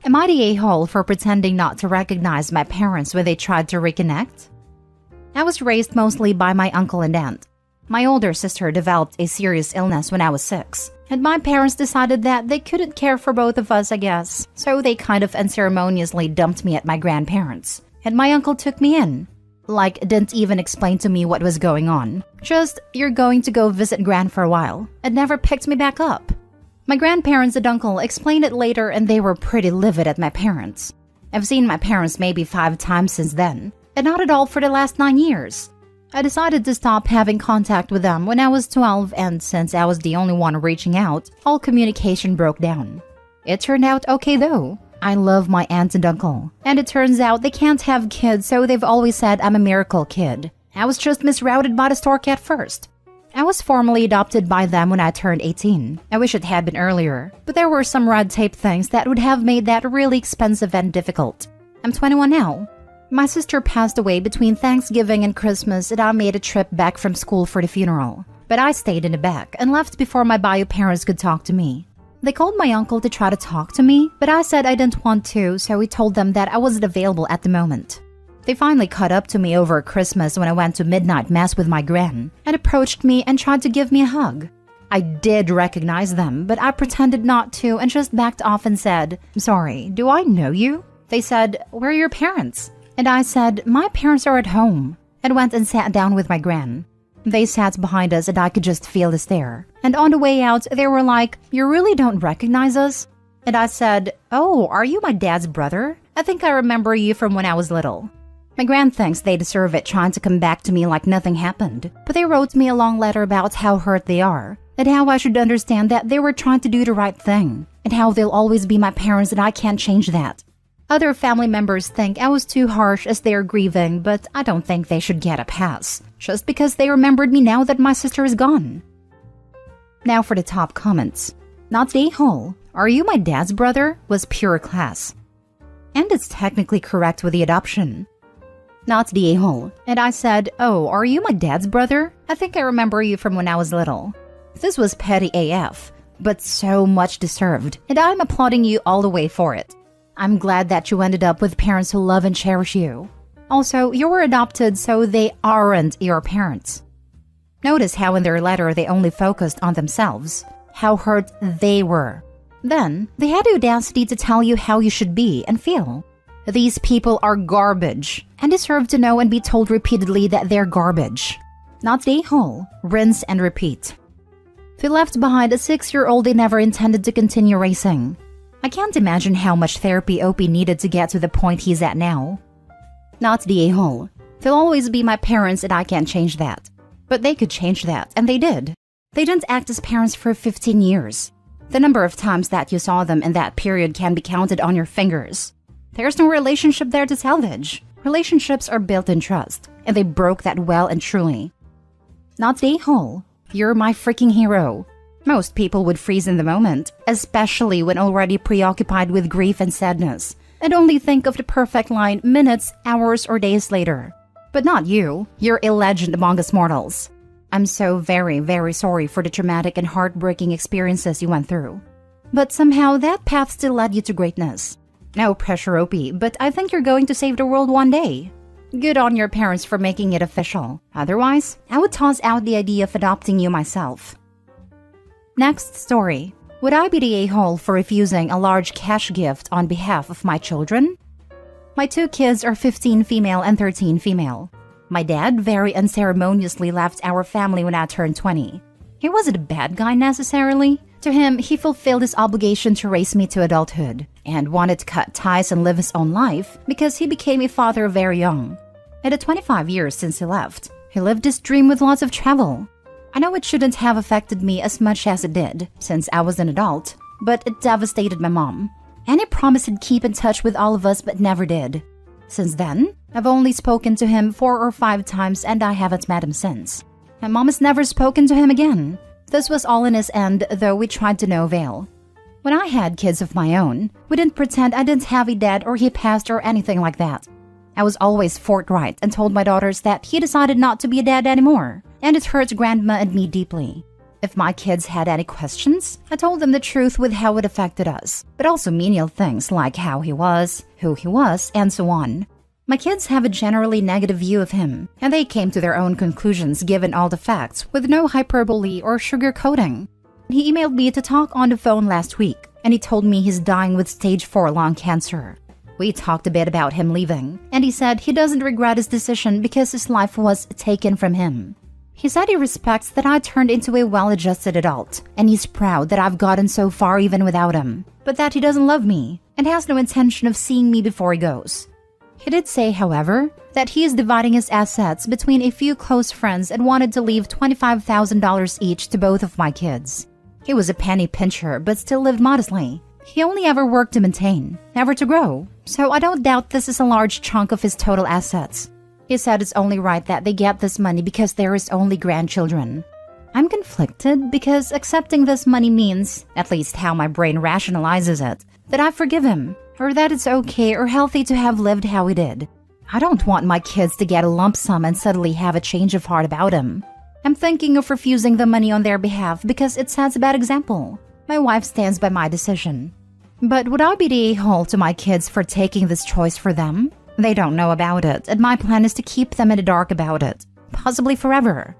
Am I the a-hole for pretending not to recognize my parents when they tried to reconnect? I was raised mostly by my uncle and aunt. My older sister developed a serious illness when I was 6, and my parents decided that they couldn't care for both of us, I guess, so they kind of unceremoniously dumped me at my grandparents, and my uncle took me in. Like, didn't even explain to me what was going on. Just, you're going to go visit Gran for a while, and never picked me back up. My grandparents and uncle explained it later, and they were pretty livid at my parents. I've seen my parents maybe 5 times since then, and not at all for the last 9 years. I decided to stop having contact with them when I was 12, and since I was the only one reaching out, all communication broke down. It turned out okay though. I love my aunt and uncle, and it turns out they can't have kids, so they've always said I'm a miracle kid. I was just misrouted by the stork at first. I was formally adopted by them when I turned 18. I wish it had been earlier, but there were some red tape things that would have made that really expensive and difficult. I'm 21 now. My sister passed away between Thanksgiving and Christmas, and I made a trip back from school for the funeral. But I stayed in the back and left before my bio parents could talk to me. They called my uncle to try to talk to me, but I said I didn't want to, so he told them that I wasn't available at the moment. They finally caught up to me over Christmas when I went to midnight mass with my gran, and approached me and tried to give me a hug. I did recognize them, but I pretended not to and just backed off and said, "I'm sorry, do I know you?" They said, "Where are your parents?" And I said, "My parents are at home," and went and sat down with my gran. They sat behind us and I could just feel the stare. And on the way out, they were like, "You really don't recognize us?" And I said, "Oh, are you my dad's brother? I think I remember you from when I was little." My gran thinks they deserve it trying to come back to me like nothing happened. But they wrote me a long letter about how hurt they are, and how I should understand that they were trying to do the right thing, and how they'll always be my parents and I can't change that. Other family members think I was too harsh as they are grieving, but I don't think they should get a pass, just because they remembered me now that my sister is gone. Now for the top comments. Not the a-hole. "Are you my dad's brother?" was pure class. And it's technically correct with the adoption. Not the a-hole. And I said, "Oh, are you my dad's brother? I think I remember you from when I was little." This was petty AF, but so much deserved, and I'm applauding you all the way for it. I'm glad that you ended up with parents who love and cherish you. Also, you were adopted, so they aren't your parents. Notice how in their letter they only focused on themselves, how hurt they were. Then, they had the audacity to tell you how you should be and feel. These people are garbage, and deserve to know and be told repeatedly that they're garbage. Not the a-hole. Rinse and repeat. They left behind a 6-year-old they never intended to continue raising. I can't imagine how much therapy Opie needed to get to the point he's at now. Not the a-hole. They'll always be my parents and I can't change that. But they could change that, and they did. They didn't act as parents for 15 years. The number of times that you saw them in that period can be counted on your fingers. There's no relationship there to salvage. Relationships are built in trust, and they broke that well and truly. Not the a-hole. You're my freaking hero. Most people would freeze in the moment, especially when already preoccupied with grief and sadness, and only think of the perfect line minutes, hours, or days later. But not you. You're a legend among us mortals. I'm so very, very sorry for the traumatic and heartbreaking experiences you went through. But somehow that path still led you to greatness. No pressure, Opie, but I think you're going to save the world one day. Good on your parents for making it official. Otherwise, I would toss out the idea of adopting you myself. Next story. Would I be the a-hole for refusing a large cash gift on behalf of my children? My 2 kids are 15 female and 13 female. My dad very unceremoniously left our family when I turned 20. He wasn't a bad guy necessarily. To him, he fulfilled his obligation to raise me to adulthood and wanted to cut ties and live his own life because he became a father very young. In the 25 years since he left, he lived his dream with lots of travel. I know it shouldn't have affected me as much as it did, since I was an adult, but it devastated my mom. And he promised he'd keep in touch with all of us but never did. Since then, I've only spoken to him 4 or 5 times and I haven't met him since. My mom has never spoken to him again. This was all in his end, though we tried to no avail. When I had kids of my own, we didn't pretend I didn't have a dad or he passed or anything like that. I was always forthright and told my daughters that he decided not to be a dad anymore, and it hurt Grandma and me deeply. If my kids had any questions, I told them the truth with how it affected us, but also menial things like how he was, who he was, and so on. My kids have a generally negative view of him, and they came to their own conclusions given all the facts with no hyperbole or sugarcoating. He emailed me to talk on the phone last week, and he told me he's dying with stage 4 lung cancer. We talked a bit about him leaving, and he said he doesn't regret his decision because his life was taken from him. He said he respects that I turned into a well-adjusted adult, and he's proud that I've gotten so far even without him, but that he doesn't love me and has no intention of seeing me before he goes. He did say, however, that he is dividing his assets between a few close friends and wanted to leave $25,000 each to both of my kids. He was a penny pincher but still lived modestly. He only ever worked to maintain, never to grow, so I don't doubt this is a large chunk of his total assets. He said it's only right that they get this money because there is only grandchildren. I'm conflicted because accepting this money means, at least how my brain rationalizes it, that I forgive him, or that it's okay or healthy to have lived how he did. I don't want my kids to get a lump sum and suddenly have a change of heart about him. I'm thinking of refusing the money on their behalf because it sets a bad example. My wife stands by my decision. But would I be the a-hole to my kids for taking this choice for them? They don't know about it, and my plan is to keep them in the dark about it, possibly forever.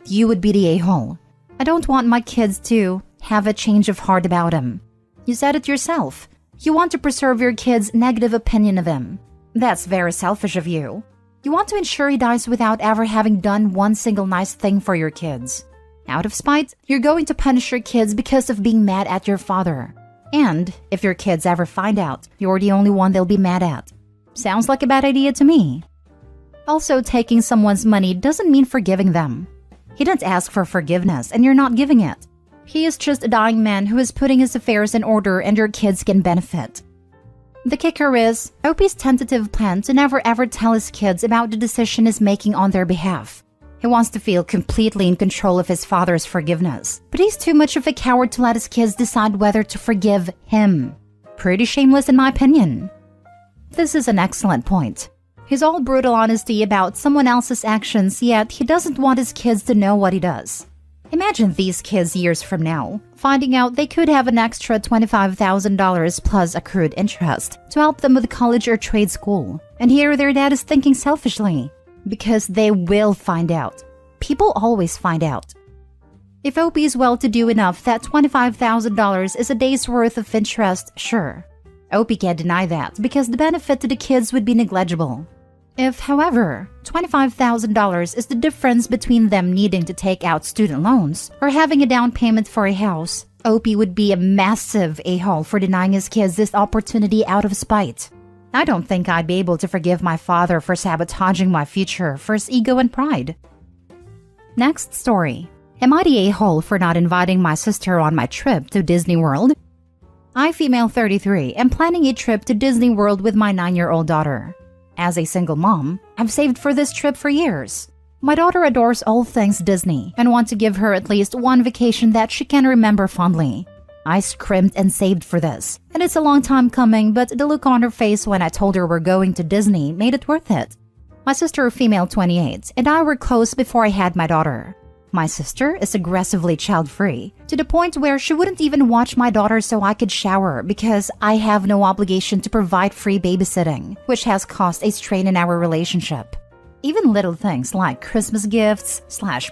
You would be the a-hole. I don't want my kids to have a change of heart about him. You said it yourself. You want to preserve your kids' negative opinion of him. That's very selfish of you. You want to ensure he dies without ever having done one single nice thing for your kids. Out of spite, you're going to punish your kids because of being mad at your father. And if your kids ever find out, you're the only one they'll be mad at. Sounds like a bad idea to me. Also, taking someone's money doesn't mean forgiving them. He didn't ask for forgiveness, and you're not giving it. He is just a dying man who is putting his affairs in order, and your kids can benefit. The kicker is, Opie's tentative plan to never ever tell his kids about the decision he's making on their behalf. He wants to feel completely in control of his father's forgiveness, but he's too much of a coward to let his kids decide whether to forgive him. Pretty shameless in my opinion. This is an excellent point. He's all brutal honesty about someone else's actions, yet he doesn't want his kids to know what he does. Imagine these kids years from now, finding out they could have an extra $25,000 plus accrued interest to help them with college or trade school, and here their dad is thinking selfishly. Because they will find out. People always find out. If Opie is well-to-do enough that $25,000 is a day's worth of interest, sure. Opie can't deny that because the benefit to the kids would be negligible. If, however, $25,000 is the difference between them needing to take out student loans or having a down payment for a house, Opie would be a massive a-hole for denying his kids this opportunity out of spite. I don't think I'd be able to forgive my father for sabotaging my future for his ego and pride. Next story. Am I the a-hole for not inviting my sister on my trip to Disney World? I, female 33, am planning a trip to Disney World with my 9-year-old daughter. As a single mom, I've saved for this trip for years. My daughter adores all things Disney and want to give her at least one vacation that she can remember fondly. I scrimped and saved for this, and it's a long time coming, but the look on her face when I told her we're going to Disney made it worth it. My sister, female 28, and I were close before I had my daughter. My sister is aggressively child-free, to the point where she wouldn't even watch my daughter so I could shower because I have no obligation to provide free babysitting, which has caused a strain in our relationship. Even little things like Christmas gifts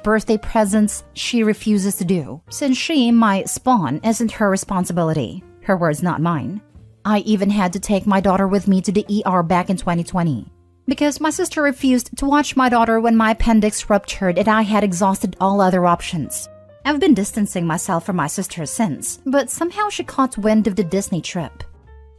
/ birthday presents she refuses to do, since she, my spawn, isn't her responsibility. Her words, not mine. I even had to take my daughter with me to the ER back in 2020. Because my sister refused to watch my daughter when my appendix ruptured and I had exhausted all other options. I've been distancing myself from my sister since, but somehow she caught wind of the Disney trip.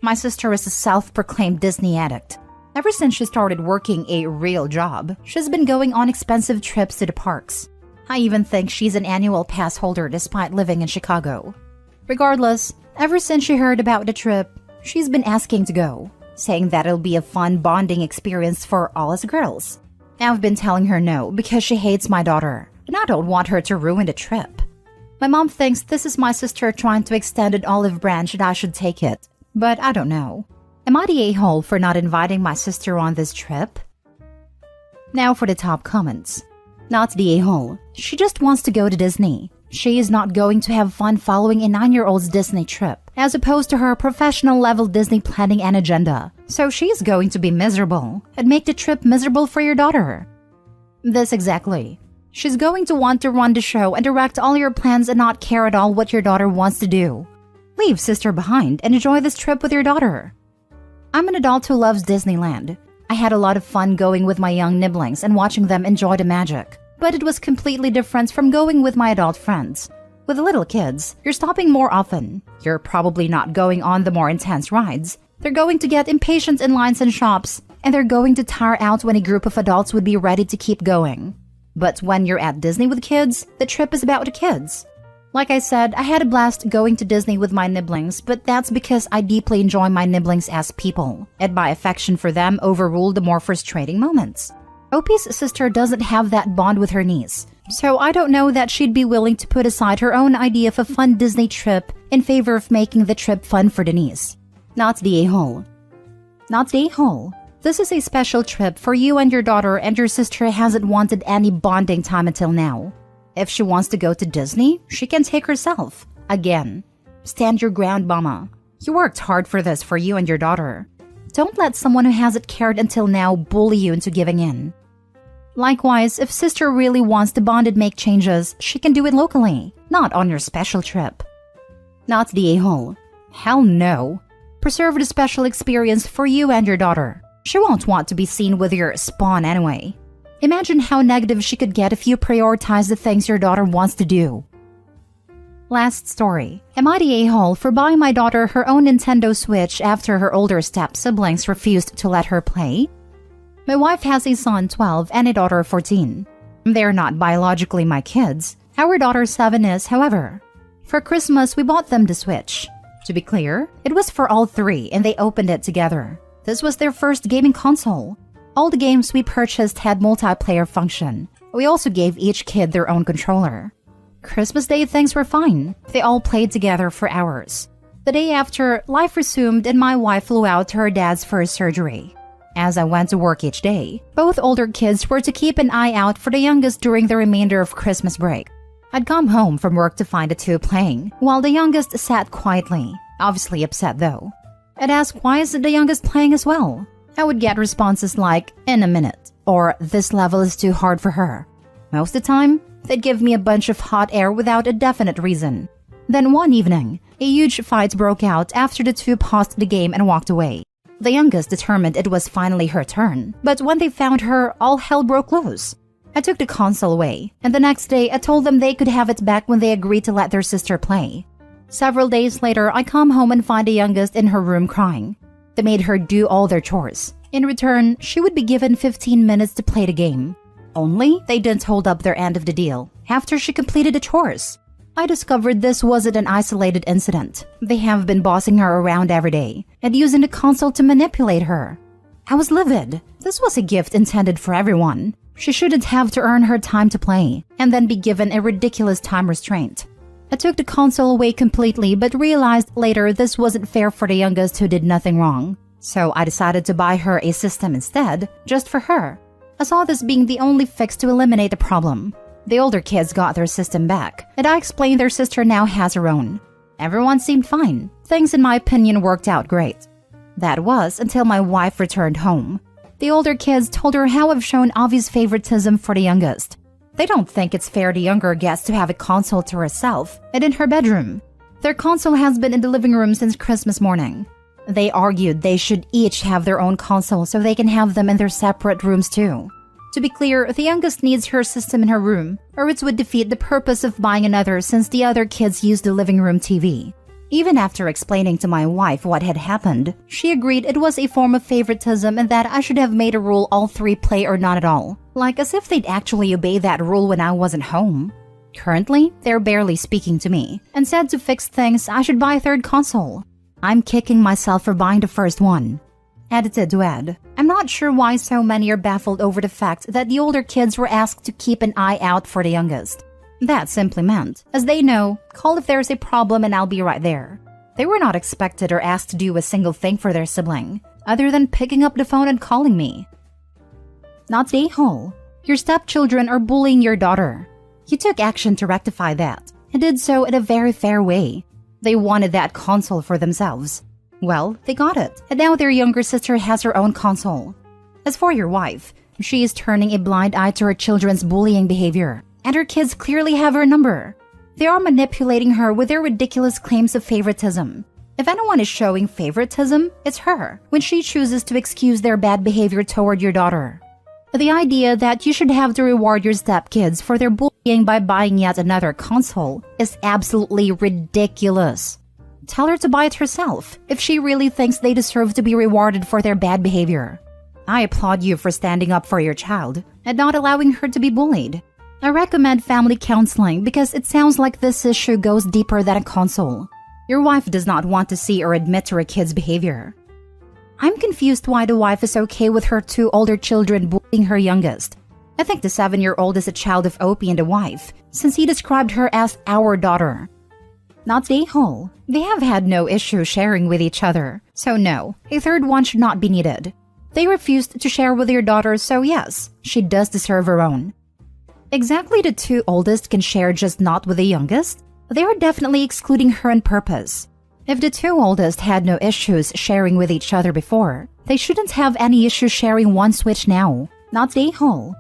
My sister is a self-proclaimed Disney addict. Ever since she started working a real job, she's been going on expensive trips to the parks. I even think she's an annual pass holder despite living in Chicago. Regardless, ever since she heard about the trip, she's been asking to go, saying that it'll be a fun bonding experience for all us girls. I've been telling her no because she hates my daughter, and I don't want her to ruin the trip. My mom thinks this is my sister trying to extend an olive branch and I should take it, but I don't know. Am I the a-hole for not inviting my sister on this trip? Now for the top comments. Not the a-hole. She just wants to go to Disney. She is not going to have fun following a 9-year-old's Disney trip, as opposed to her professional-level Disney planning and agenda. So she's going to be miserable and make the trip miserable for your daughter. This exactly. She's going to want to run the show and direct all your plans and not care at all what your daughter wants to do. Leave sister behind and enjoy this trip with your daughter. I'm an adult who loves Disneyland. I had a lot of fun going with my young nibblings and watching them enjoy the magic. But it was completely different from going with my adult friends. With little kids, you're stopping more often. You're probably not going on the more intense rides. They're going to get impatient in lines and shops, and they're going to tire out when a group of adults would be ready to keep going. But when you're at Disney with kids, the trip is about the kids. Like I said, I had a blast going to Disney with my nibblings, but that's because I deeply enjoy my nibblings as people, and my affection for them overruled the more frustrating moments. Opie's sister doesn't have that bond with her niece, so I don't know that she'd be willing to put aside her own idea of a fun Disney trip in favor of making the trip fun for Denise. Not the a-hole. Not the a-hole. This is a special trip for you and your daughter, and your sister hasn't wanted any bonding time until now. If she wants to go to Disney, she can take herself. Again, stand your ground, mama. You worked hard for this for you and your daughter. Don't let someone who hasn't cared until now bully you into giving in. Likewise, if sister really wants to bond and make changes, she can do it locally, not on your special trip. Not the a-hole. Hell no. Preserve the special experience for you and your daughter. She won't want to be seen with your spawn anyway. Imagine how negative she could get if you prioritize the things your daughter wants to do. Last story. Am I the a-hole for buying my daughter her own Nintendo Switch after her older step-siblings refused to let her play? My wife has a son 12 and a daughter 14. They're not biologically my kids. Our daughter 7 is, however. For Christmas, we bought them the Switch. To be clear, it was for all three and they opened it together. This was their first gaming console. All the games we purchased had multiplayer function. We also gave each kid their own controller. Christmas Day, things were fine. They all played together for hours. The day after, life resumed and my wife flew out to her dad's for his surgery. As I went to work each day, both older kids were to keep an eye out for the youngest during the remainder of Christmas break. I'd come home from work to find the two playing, while the youngest sat quietly, obviously upset though. I'd ask why isn't the youngest playing as well? I would get responses like, in a minute, or this level is too hard for her. Most of the time, they'd give me a bunch of hot air without a definite reason. Then one evening, a huge fight broke out after the two paused the game and walked away. The youngest determined it was finally her turn, but when they found her, all hell broke loose. I took the console away, and the next day I told them they could have it back when they agreed to let their sister play. Several days later, I come home and find the youngest in her room crying. They made her do all their chores. In return, she would be given 15 minutes to play the game. Only, they didn't hold up their end of the deal after she completed the chores. I discovered this wasn't an isolated incident. They have been bossing her around every day and using the console to manipulate her. I was livid. This was a gift intended for everyone. She shouldn't have to earn her time to play and then be given a ridiculous time restraint. I took the console away completely but realized later this wasn't fair for the youngest who did nothing wrong. So I decided to buy her a system instead, just for her. I saw this being the only fix to eliminate the problem. The older kids got their system back, and I explained their sister now has her own. Everyone seemed fine. Things in my opinion worked out great. That was until my wife returned home. The older kids told her how I've shown obvious favoritism for the youngest. They don't think it's fair the younger gets to have a console to herself and in her bedroom. Their console has been in the living room since Christmas morning. They argued they should each have their own console so they can have them in their separate rooms too. To be clear, the youngest needs her system in her room, or it would defeat the purpose of buying another since the other kids use the living room TV. Even after explaining to my wife what had happened, she agreed it was a form of favoritism and that I should have made a rule all three play or not at all, like as if they'd actually obey that rule when I wasn't home. Currently, they're barely speaking to me, and said to fix things I should buy a third console. I'm kicking myself for buying the first one. Edited to add, I'm not sure why so many are baffled over the fact that the older kids were asked to keep an eye out for the youngest. That simply meant, as they know, call if there's a problem and I'll be right there. They were not expected or asked to do a single thing for their sibling, other than picking up the phone and calling me. Not the a-hole. Your stepchildren are bullying your daughter. You took action to rectify that, and did so in a very fair way. They wanted that console for themselves. Well, they got it, and now their younger sister has her own console. As for your wife, she is turning a blind eye to her children's bullying behavior, and her kids clearly have her number. They are manipulating her with their ridiculous claims of favoritism. If anyone is showing favoritism, it's her, when she chooses to excuse their bad behavior toward your daughter. The idea that you should have to reward your stepkids for their bullying by buying yet another console is absolutely ridiculous. Tell her to buy it herself if she really thinks they deserve to be rewarded for their bad behavior. I applaud you for standing up for your child and not allowing her to be bullied. I recommend family counseling because it sounds like this issue goes deeper than a console. Your wife does not want to see or admit to her kid's behavior. I'm confused why the wife is okay with her two older children bullying her youngest. I think the 7-year-old is a child of Opie and the wife, since he described her as our daughter. Not the whole. They have had no issue sharing with each other, so no, a third one should not be needed. They refused to share with your daughter, so yes, she does deserve her own. Exactly the two oldest can share, just not with the youngest? They are definitely excluding her on purpose. If the two oldest had no issues sharing with each other before, they shouldn't have any issues sharing one Switch now. Not the whole.